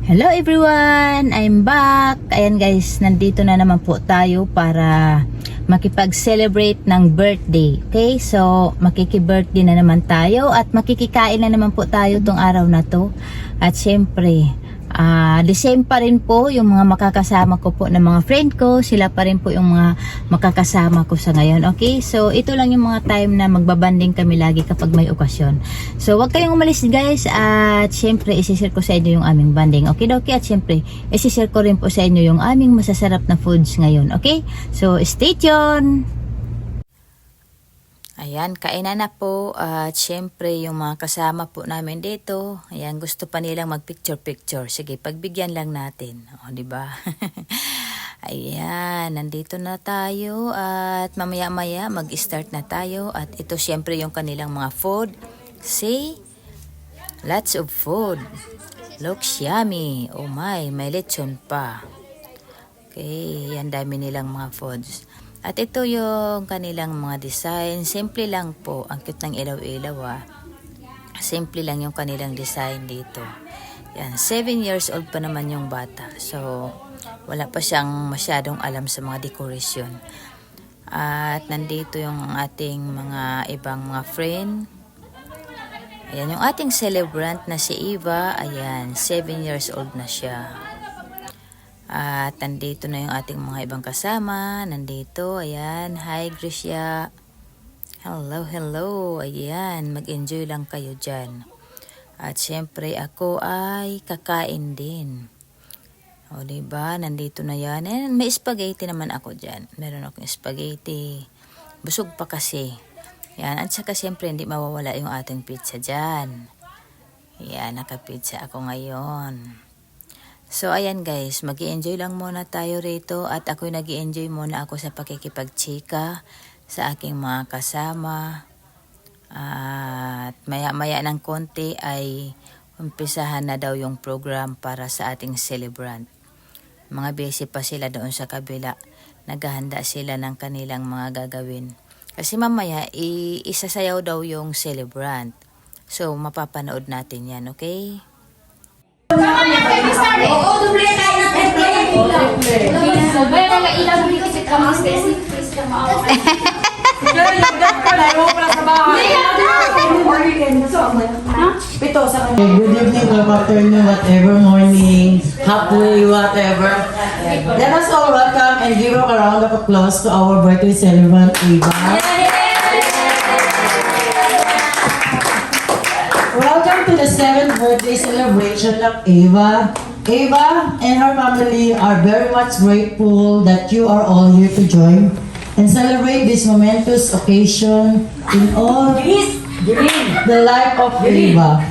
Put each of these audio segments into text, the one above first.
Hello everyone! I'm back! Ayan guys, nandito na naman po tayo para makipag-celebrate ng birthday. Okay? So, makiki-birthday na naman tayo at makikikain na naman po tayo tong araw na to. At syempre, the same pa rin po yung mga makakasama ko po ng mga friend ko. Sila pa rin po yung mga makakasama ko sa ngayon. Okay? So, ito lang yung mga time na magbabanding kami lagi kapag may okasyon. So, wag kayong umalis guys. At syempre, isishare ko sa inyo yung aming banding. Okay? At syempre, isishare ko rin po sa inyo yung aming masasarap na foods ngayon. Okay? So, stay tuned! Ayan, kainan na po at syempre yung mga kasama po namin dito, ayan, gusto pa nilang mag-picture-picture. Sige, pagbigyan lang natin. O, diba? Ayan, nandito na tayo at mamaya-maya mag-start na tayo. At ito syempre yung kanilang mga food. See? Lots of food. Looks yummy. Oh my, may lechon pa. Okay, yan dami nilang mga foods. At ito yung kanilang mga design. Simple lang po. Ang cute ng ilaw-ilaw Simple lang yung kanilang design dito. Yan, 7 years old pa naman yung bata. So, wala pa siyang masyadong alam sa mga decoration. At nandito yung ating mga ibang mga friend. Ayan, yung ating celebrant na si Eva. Ayan, 7 years old na siya. At nandito na yung ating mga ibang kasama. Nandito, ayan. Hi, Gracia. Hello, hello. Ayan, mag-enjoy lang kayo dyan. At syempre, ako ay kakain din. O, diba? Nandito na yan. And may spaghetti naman ako dyan. Meron akong spaghetti. Busog pa kasi. Yan. At saka syempre, hindi mawawala yung ating pizza dyan. Yan, naka-pizza ako ngayon. So, ayan guys, mag-i-enjoy lang muna tayo rito at ako'y nag-i-enjoy muna ako sa pakikipagchika sa aking mga kasama. At maya-maya ng konti ay umpisahan na daw yung program para sa ating celebrant. Mga busy pa sila doon sa kabila. Naghahanda sila ng kanilang mga gagawin. Kasi mamaya, isasayaw daw yung celebrant. So, mapapanood natin yan, okay? Sama na kayo start. Oo, duble tayo ng triple. Kaya mga ilang dito si Kamas kasi please come out. Good evening, good afternoon, whatever, morning, halfway, whatever. Let us all welcome and give a round of applause to our birthday celebrant, Eva. Welcome to the 7th birthday celebration of Eva. Eva and her family are very much grateful that you are all here to join and celebrate this momentous occasion in all the life of Eva.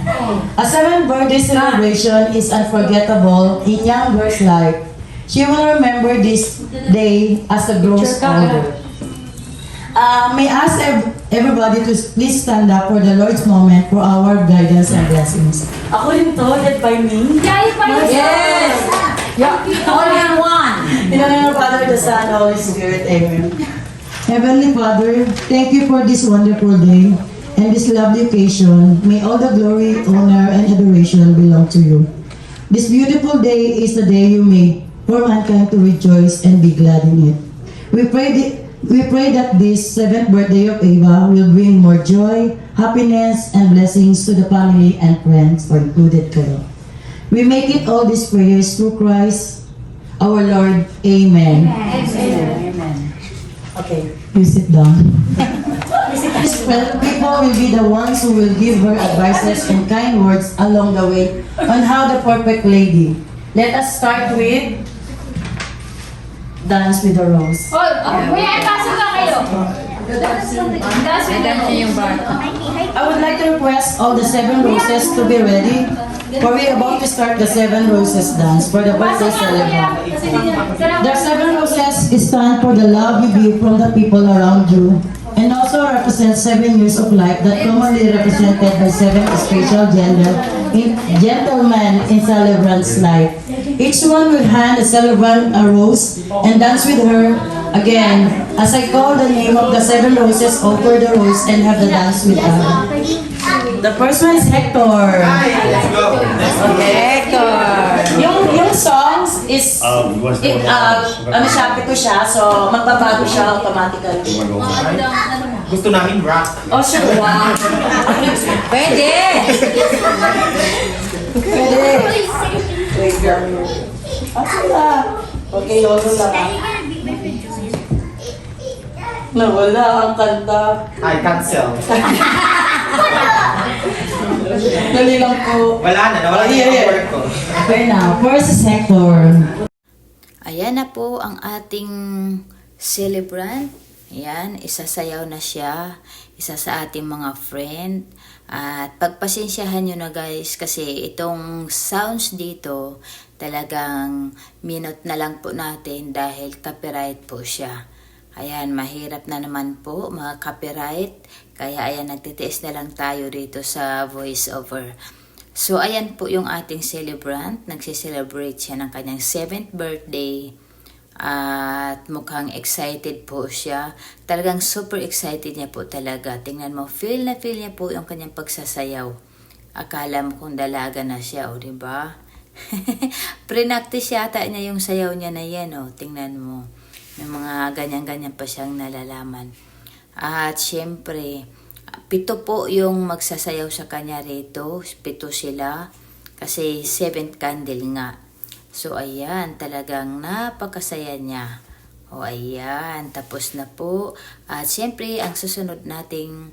A 7th birthday celebration is unforgettable in young girl's life. She will remember this day as a grows older. May I ask everybody to please stand up for the Lord's moment for our guidance and blessings. Ako rin to, led by me. Yes! All in one. In the name of the Father, the Son, and the Holy Spirit. Amen. Heavenly Father, thank you for this wonderful day and this lovely occasion. May all the glory, honor, and adoration belong to you. This beautiful day is the day you made for mankind to rejoice and be glad in it. We pray that this 7th birthday of Eva will bring more joy, happiness, and blessings to the family and friends for included kayo. We make it all these prayers through Christ, our Lord. Amen. Amen. Okay, you sit down. These people will be the ones who will give her advices and kind words along the way on how the perfect lady. Let us start with Dance with the Rose. Kuya, pasok na kayo. Dance with yung bar. I would like to request all the 7 roses to be ready, for we are about to start the 7 roses dance for the birthday celebrant. The 7 roses stand for the love you give from the people around you, and also represent 7 years of life that commonly represented by 7 special gentlemen in celebrant's life. Each one will hand a celebrant a rose and dance with her again. As I call the name of the 7 roses, offer the rose and have the dance with her. The first one is Hector. Let's go. Okay, Hector. Yung the songs is, what's the one? ano siya, pito siya, so magbabago siya automatically. You wanna go? Gusto namin rock. Oh, sure, wow. Pwede! Pwede. Wait, girl. Asa okay, lolo lang. Nawala ang kanta. I cancel. Dali lang po. Wala na, nawala na yung work ko. Okay now, first sector. Ayan na po ang ating celebrant. Ayan, isasayaw na siya. Isa sa ating mga friend. At pagpasensyahan nyo na guys kasi itong sounds dito talagang minute na lang po natin dahil copyright po siya. Ayan, mahirap na naman po mga copyright. Kaya ayan, nagtitiis na lang tayo dito sa voiceover. So ayan po yung ating celebrant. Nagsiselebrate siya ng kanyang 7th birthday. At mukhang excited po siya. Talagang super excited niya po talaga. Tingnan mo, feel na feel niya po yung kanyang pagsasayaw. Akala mo kung dalaga na siya, o diba? Pre-practice yata niya yung sayaw niya na yan, o. Tingnan mo. May mga ganyan-ganyan pa siyang nalalaman. At syempre, 7 po yung magsasayaw sa kanya rito. 7 sila. Kasi 7th candle nga. So, ayan, talagang napakasaya niya. O, ayan, tapos na po. At syempre, ang susunod nating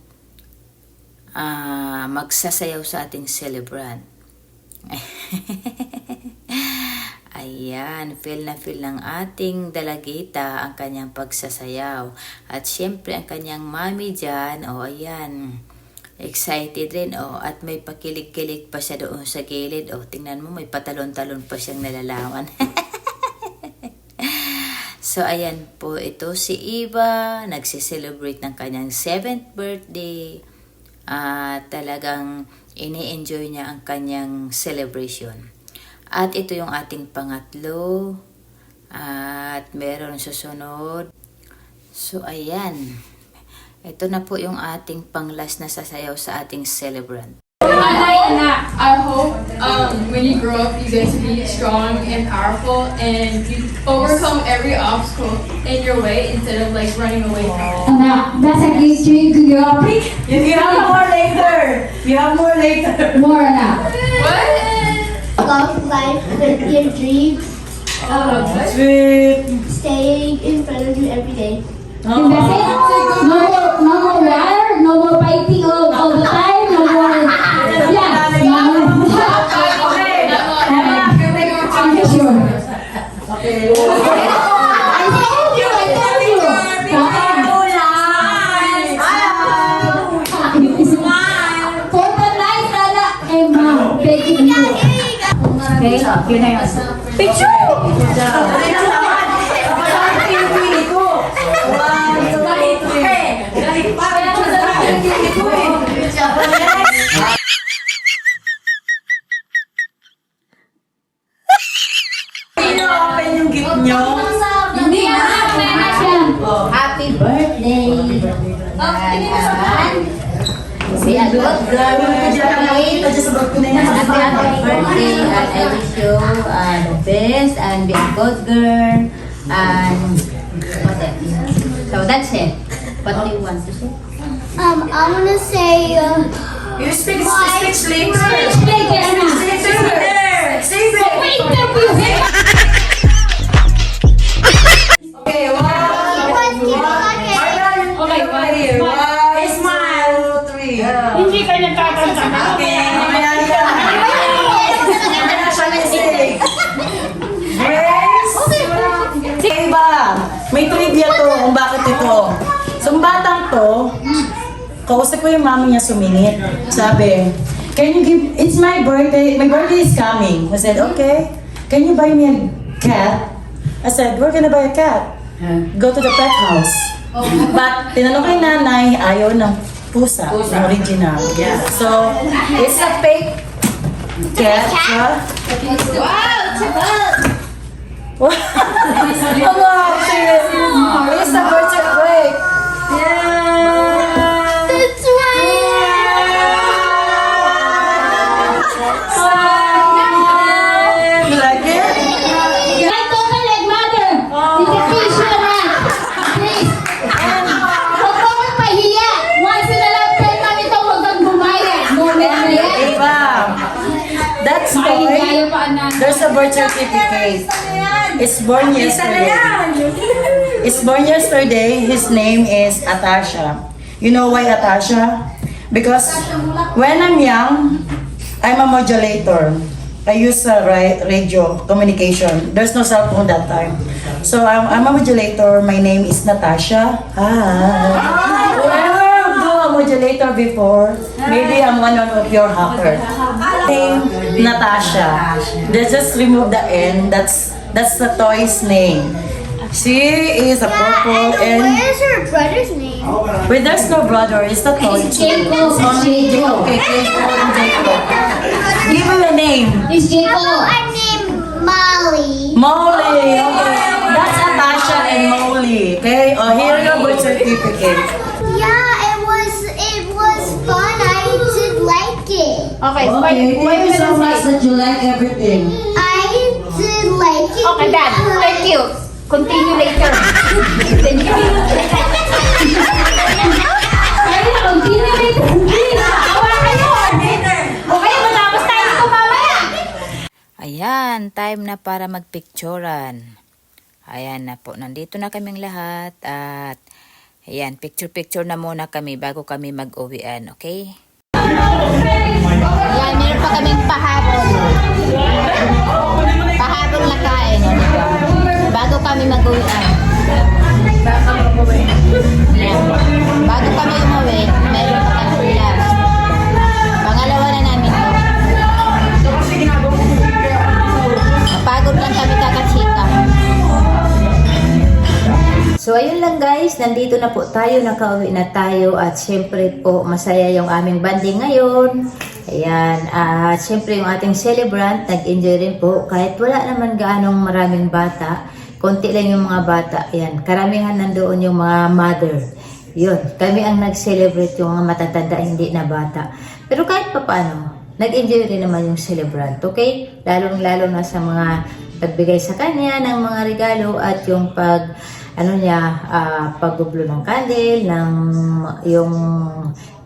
magsasayaw sa ating celebrant. Ayan, feel na feel ng ating dalagita ang kanyang pagsasayaw. At syempre, ang kanyang mami dyan, o, ayan, excited rin, oh, at may pakilig-kilig pa siya doon sa gilid. Oh, tingnan mo, may patalon-talon pa siyang nalalaman. So, ayan po, ito si Eva, nagsiselebrate ng kanyang 7th birthday. At talagang ini-enjoy niya ang kanyang celebration. At ito yung ating pangatlo. At meron susunod. So, ayan. Ito na po yung ating panglas na sasayaw sa ating celebrant. I hope when you grow up, you guys be strong and powerful, and you overcome every obstacle in your way instead of like running away from it. That's a great dream to grow up. You have more later. You have more later. More na. What? Love life with your dreams, Sweet. staying in front of you every day. And that's it. No more war, no more fighting all the time, no more. Yeah, no more. I'm sure. Okay. I told you. For the night, Lala and Mom, begging you. Okay, yun na yun. Picture! Open yung gift nyo. Hindi na. Happy birthday! Si Agot. Happy Birthday, and I wish you the best and be a good girl. And what else? So that's it. What do you want to say? I want to say, You speak Bye. later. Explain kay Ana. Save it. Wait, interview. Okay, smile. 1, 2, 3. Hindi ka nagkakanta. Okay. Eva, may trivia to kung bakit ito. So, ang batang to, kausap ko yung mami niya sumingit. Sabi, can you give, it's my birthday is coming. I said, okay. Can you buy me a cat? I said, we're gonna buy a cat. Go to the pet house. But, tinanong kay nanay, ayaw ng pusa. Yung original. Yeah. So, it's a fake cat. Huh? Wow! Hello, sis. It's a birthday break. Yeah. that's right. You like it? birth certificate. It's born yesterday. It's born yesterday. His name is Atasha. You know why Atasha? Because when I'm young, I'm a modulator. I use radio communication. There's no cell phone that time. So I'm a modulator. My name is Natasha. Hi. Whoever do a modulator before, maybe I'm one of your hacker. Name Natasha. They just remove the N. That's the toy's name. She is a purple and Where's her brother's name? wait, there's no brother. It's the toy. It's Jacob. It's only Jacob. Okay, Jacob and Jacob. Give him a name. It's Jacob. I'm named Molly. Molly. Okay. That's Natasha and Molly. Okay. Oh, here your birth certificate. Yeah, it was fun. I did like it. Okay, Okay. Thank you so much that you like everything. I did like it. Okay, Dad. Thank you. Continue later. Thank you. Ay, continue later. Please, awa kayo. Okay, matapos tayo ito mamaya. Ayan, time na para magpicturan. Ayan na po, nandito na kaming lahat at ayan, picture-picture na muna kami bago kami mag-uwian, okay? Yan, meron pa kaming pahabol. Pahabol na kain, o diba? Bago kami mag-uwian. Yan. Bago kami umuwi, meron pa kami last. Pangalawa na namin to. Napagod lang kami kakachika. So ayun lang guys, nandito na po tayo, nakauwi na tayo at syempre po masaya yung aming banding ngayon. Ayan, at syempre yung ating celebrant, nag-enjoy rin po kahit wala naman gaanong maraming bata. Konti lang yung mga bata. Ayan, karamihan nandoon yung mga mother. Yun, kami ang nag-celebrate yung mga matatanda, hindi na bata. Pero kahit pa paano, nag-enjoy rin naman yung celebrant, okay? Lalong-lalo na sa mga pagbigay sa kanya ng mga regalo at yung pagbublo ng candle, ng yung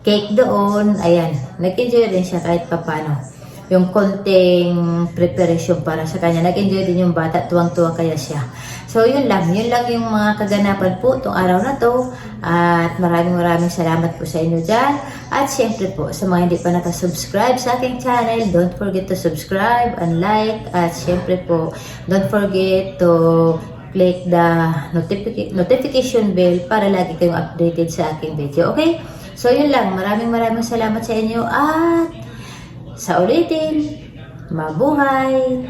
cake doon. Ayan, nag-enjoy rin siya kahit pa paano. Yung konting preparation para sa kanya. Nag-enjoy din yung bata, tuwang-tuwa kaya siya. So, yun lang yung mga kaganapan po itong araw na to. At maraming salamat po sa inyo dyan. At syempre po, sa mga hindi pa nakasubscribe sa aking channel, don't forget to subscribe and like. At syempre po, don't forget to click the notification bell para lagi kayong updated sa aking video. Okay? So, yun lang. Maraming salamat sa inyo. At sa ulitin, mabuhay!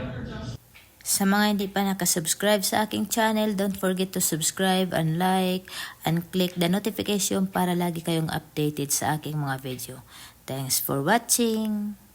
Sa mga hindi pa nakasubscribe sa aking channel, don't forget to subscribe and like and click the notification para lagi kayong updated sa aking mga video. Thanks for watching!